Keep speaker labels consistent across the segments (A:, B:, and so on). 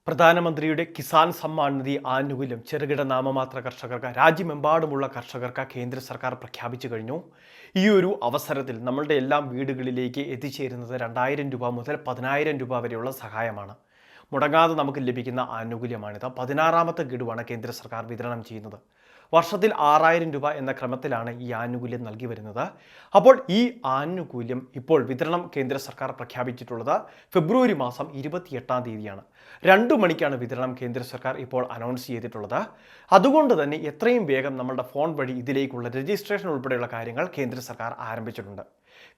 A: പ്രധാനമന്ത്രിയുടെ കിസാൻ സമ്മാൻ നിധി ആനുകൂല്യം ചെറുകിട നാമമാത്ര കർഷകർക്ക് രാജ്യമെമ്പാടുമുള്ള കർഷകർക്ക് കേന്ദ്ര സർക്കാർ പ്രഖ്യാപിച്ചു കഴിഞ്ഞു. ഈ ഒരു അവസരത്തിൽ നമ്മളുടെ എല്ലാം വീടുകളിലേക്ക് എത്തിച്ചേരുന്നത് 2000 രൂപ മുതൽ 10,000 രൂപ വരെയുള്ള സഹായമാണ്. മുടങ്ങാതെ നമുക്ക് ലഭിക്കുന്ന ആനുകൂല്യമാണിത്. 16ാമത്തെ ഗഡുവാണ് കേന്ദ്ര സർക്കാർ വിതരണം ചെയ്യുന്നത്. വർഷത്തിൽ 6000 രൂപ എന്ന ക്രമത്തിലാണ് ഈ ആനുകൂല്യം നൽകി വരുന്നത്. അപ്പോൾ ഈ ആനുകൂല്യം ഇപ്പോൾ വിതരണം കേന്ദ്ര സർക്കാർ പ്രഖ്യാപിച്ചിട്ടുള്ളത് ഫെബ്രുവരി മാസം 28-ാം തീയതിയാണ്. 2 മണിക്കാണ് വിതരണം കേന്ദ്ര സർക്കാർ ഇപ്പോൾ അനൗൺസ് ചെയ്തിട്ടുള്ളത്. അതുകൊണ്ട് തന്നെ എത്രയും വേഗം നമ്മുടെ ഫോൺ വഴി ഇതിലേക്കുള്ള രജിസ്ട്രേഷൻ ഉൾപ്പെടെയുള്ള കാര്യങ്ങൾ കേന്ദ്ര സർക്കാർ ആരംഭിച്ചിട്ടുണ്ട്.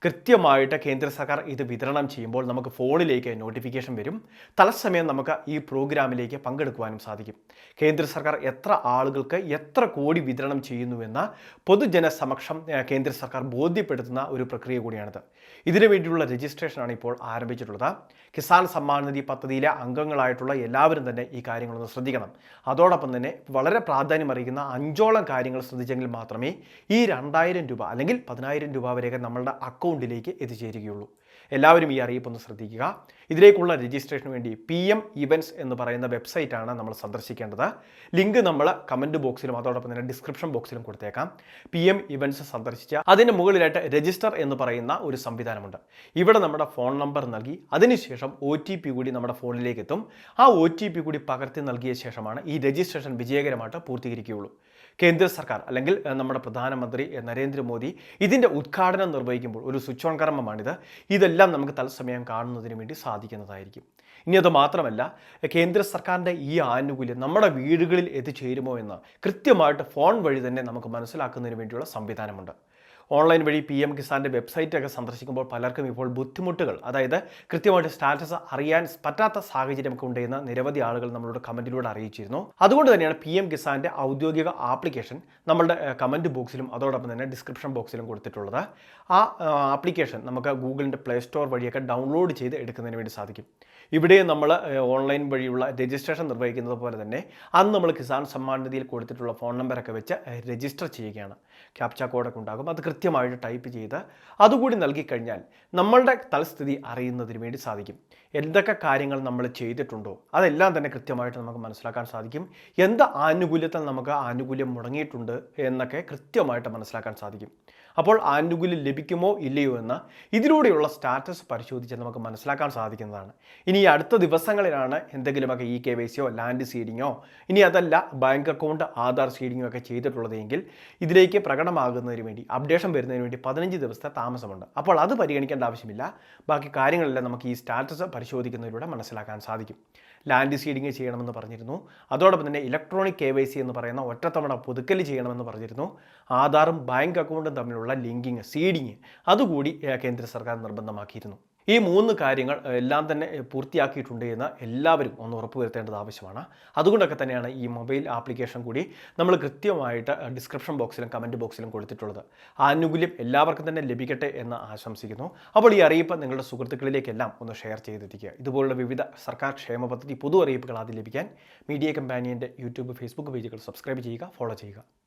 A: കൃത്യമായിട്ട് കേന്ദ്ര സർക്കാർ ഇത് വിതരണം ചെയ്യുമ്പോൾ നമുക്ക് ഫോണിലേക്ക് നോട്ടിഫിക്കേഷൻ വരും. തത്സമയം നമുക്ക് ഈ പ്രോഗ്രാമിലേക്ക് പങ്കെടുക്കുവാനും സാധിക്കും. കേന്ദ്ര സർക്കാർ എത്ര ആളുകൾക്ക് എത്ര കോടി വിതരണം ചെയ്യുന്നുവെന്ന് പൊതുജനസമക്ഷം കേന്ദ്ര സർക്കാർ ബോധ്യപ്പെടുത്തുന്ന ഒരു പ്രക്രിയ കൂടിയാണിത്. ഇതിനു വേണ്ടിയുള്ള രജിസ്ട്രേഷനാണ് ഇപ്പോൾ ആരംഭിച്ചിട്ടുള്ളത്. കിസാൻ സമ്മാൻ നിധി പദ്ധതിയിലെ അംഗങ്ങളായിട്ടുള്ള എല്ലാവരും തന്നെ ഈ കാര്യങ്ങളൊന്ന് ശ്രദ്ധിക്കണം. അതോടൊപ്പം തന്നെ വളരെ പ്രാധാന്യമറിയിക്കുന്ന 5ഓളം കാര്യങ്ങൾ ശ്രദ്ധിച്ചെങ്കിൽ മാത്രമേ ഈ 2000 രൂപ അല്ലെങ്കിൽ 10,000 രൂപ വരെയൊക്കെ നമ്മളുടെ അക്കൗണ്ടിലേക്ക് എത്തിച്ചേരുകയുള്ളൂ. എല്ലാവരും ഈ അറിയിപ്പൊന്ന് ശ്രദ്ധിക്കുക. ഇതിലേക്കുള്ള രജിസ്ട്രേഷന് വേണ്ടി PM Events എന്ന് പറയുന്ന വെബ്സൈറ്റാണ് നമ്മൾ സന്ദർശിക്കേണ്ടത്. ലിങ്ക് നമ്മൾ കമൻറ്റ് ബോക്സിലും അതോടൊപ്പം തന്നെ ഡിസ്ക്രിപ്ഷൻ ബോക്സിലും കൊടുത്തേക്കാം. PM Events സന്ദർശിച്ച അതിന് മുകളിലായിട്ട് രജിസ്റ്റർ എന്ന് പറയുന്ന ഒരു സംവിധാനമുണ്ട്. ഇവിടെ നമ്മുടെ ഫോൺ നമ്പർ നൽകി അതിനുശേഷം OTP കൂടി നമ്മുടെ ഫോണിലേക്ക് എത്തും. ആ OTP കൂടി പകർത്തി നൽകിയ ശേഷമാണ് ഈ രജിസ്ട്രേഷൻ വിജയകരമായിട്ട് പൂർത്തീകരിക്കുകയുള്ളൂ. കേന്ദ്ര സർക്കാർ അല്ലെങ്കിൽ നമ്മുടെ പ്രധാനമന്ത്രി നരേന്ദ്രമോദി ഇതിൻ്റെ ഉദ്ഘാടനം നിർവഹിക്കുമ്പോൾ ഒരു സ്വിച്ച് ഓൺ കർമ്മമാണിത്. ഇതെല്ലാം നമുക്ക് തത്സമയം കാണുന്നതിന് വേണ്ടി സാധിക്കുന്നതായിരിക്കും. ഇനി അത് മാത്രമല്ല, കേന്ദ്ര സർക്കാരിൻ്റെ ഈ ആനുകൂല്യം നമ്മുടെ വീടുകളിൽ എത്തിച്ചേരുമോ എന്ന് കൃത്യമായിട്ട് ഫോൺ വഴി തന്നെ നമുക്ക് മനസ്സിലാക്കുന്നതിന് വേണ്ടിയുള്ള സംവിധാനമുണ്ട്. ഓൺലൈൻ വഴി PM കിസാൻ്റെ വെബ്സൈറ്റൊക്കെ സന്ദർശിക്കുമ്പോൾ പലർക്കും ഇപ്പോൾ ബുദ്ധിമുട്ടുകൾ, അതായത് കൃത്യമായിട്ട് സ്റ്റാറ്റസ് അറിയാൻ പറ്റാത്ത സാഹചര്യമൊക്കെ ഉണ്ടെന്ന് നിരവധി ആളുകൾ നമ്മളോട് കമൻറ്റിലൂടെ അറിയിച്ചിരുന്നു. അതുകൊണ്ട് തന്നെയാണ് PM കിസാൻ്റെ ഔദ്യോഗിക ആപ്ലിക്കേഷൻ നമ്മളുടെ കമൻറ്റ് ബോക്സിലും അതോടൊപ്പം തന്നെ ഡിസ്ക്രിപ്ഷൻ ബോക്സിലും കൊടുത്തിട്ടുള്ളത്. ആ ആപ്ലിക്കേഷൻ നമുക്ക് ഗൂഗിളിൻ്റെ പ്ലേ സ്റ്റോർ വഴിയൊക്കെ ഡൗൺലോഡ് ചെയ്ത് എടുക്കുന്നതിന് വേണ്ടി സാധിക്കും. ഇവിടെ നമ്മൾ ഓൺലൈൻ വഴിയുള്ള രജിസ്ട്രേഷൻ നിർവഹിക്കുന്നത് പോലെ തന്നെ അന്ന് നമ്മൾ കിസാൻ സമ്മാൻ നിധിയിൽ കൊടുത്തിട്ടുള്ള ഫോൺ നമ്പറൊക്കെ വെച്ച് രജിസ്റ്റർ ചെയ്യുകയാണ്. ക്യാപ്ച കോഡൊക്കെ ഉണ്ടാകും. അത് കൃത്യമായിട്ട് ടൈപ്പ് ചെയ്ത് അതുകൂടി നൽകിക്കഴിഞ്ഞാൽ നമ്മളുടെ തൽസ്ഥിതി അറിയുന്നതിന് വേണ്ടി സാധിക്കും. എന്തൊക്കെ കാര്യങ്ങൾ നമ്മൾ ചെയ്തിട്ടുണ്ടോ അതെല്ലാം തന്നെ കൃത്യമായിട്ട് നമുക്ക് മനസ്സിലാക്കാൻ സാധിക്കും. എന്ത് ആനുകൂല്യത്തിൽ നമുക്ക് ആനുകൂല്യം മുടങ്ങിയിട്ടുണ്ട് എന്നൊക്കെ കൃത്യമായിട്ട് മനസ്സിലാക്കാൻ സാധിക്കും. അപ്പോൾ ആനുകൂല്യം ലഭിക്കുമോ ഇല്ലയോ എന്ന് ഇതിലൂടെയുള്ള സ്റ്റാറ്റസ് പരിശോധിച്ച് നമുക്ക് മനസ്സിലാക്കാൻ സാധിക്കുന്നതാണ്. ഇനി അടുത്ത ദിവസങ്ങളിലാണ് എന്തെങ്കിലുമൊക്കെ KYCയോ ലാൻഡ് സീഡിങ്ങോ ഇനി അതല്ല ബാങ്ക് അക്കൗണ്ട് ആധാർ സീഡിങ്ങോ ഒക്കെ ചെയ്തിട്ടുള്ളതെങ്കിൽ ഇതിലേക്ക് പ്രകടമാകുന്നതിന് വേണ്ടി അപ്ഡേഷൻ വരുന്നതിന് വേണ്ടി 15 ദിവസത്തെ താമസമുണ്ട്. അപ്പോൾ അത് പരിഗണിക്കേണ്ട ആവശ്യമില്ല. ബാക്കി കാര്യങ്ങളെല്ലാം നമുക്ക് ഈ സ്റ്റാറ്റസ് പരിശോധിക്കുന്നതിലൂടെ മനസ്സിലാക്കാൻ സാധിക്കും. ലാൻഡ് സീഡിങ് ചെയ്യണമെന്ന് പറഞ്ഞിരുന്നു. അതോടൊപ്പം തന്നെ ഇലക്ട്രോണിക് KYC എന്ന് പറയുന്ന ഒറ്റത്തവണ പുതുക്കൽ ചെയ്യണമെന്ന് പറഞ്ഞിരുന്നു. ആധാറും ബാങ്ക് അക്കൗണ്ടും തമ്മിലുള്ള ലിങ്കിങ് സീഡിങ് അതുകൂടി കേന്ദ്ര സർക്കാർ നിർബന്ധമാക്കിയിരുന്നു. ഈ 3 കാര്യങ്ങൾ എല്ലാം തന്നെ പൂർത്തിയാക്കിയിട്ടുണ്ട് എന്ന് എല്ലാവരും ഒന്ന് ഉറപ്പുവരുത്തേണ്ടത് ആവശ്യമാണ്. അതുകൊണ്ടൊക്കെ തന്നെയാണ് ഈ മൊബൈൽ ആപ്ലിക്കേഷൻ കൂടി നമ്മൾ കൃത്യമായിട്ട് ഡിസ്ക്രിപ്ഷൻ ബോക്സിലും കമൻറ്റ് ബോക്സിലും കൊടുത്തിട്ടുള്ളത്. ആനുകൂല്യം എല്ലാവർക്കും തന്നെ ലഭിക്കട്ടെ എന്ന് ആശംസിക്കുന്നു. അപ്പോൾ ഈ അറിയിപ്പ് നിങ്ങളുടെ സുഹൃത്തുക്കളിലേക്കെല്ലാം ഒന്ന് ഷെയർ ചെയ്തെത്തിക്കുക. ഇതുപോലുള്ള വിവിധ സർക്കാർ ക്ഷേമ പദ്ധതി പൊതു അറിയിപ്പുകൾ ആദ്യം ലഭിക്കാൻ മീഡിയ കമ്പാനിയൻ്റെ യൂട്യൂബ് ഫേസ്ബുക്ക് പേജുകൾ സബ്സ്ക്രൈബ് ചെയ്യുക, ഫോളോ ചെയ്യുക.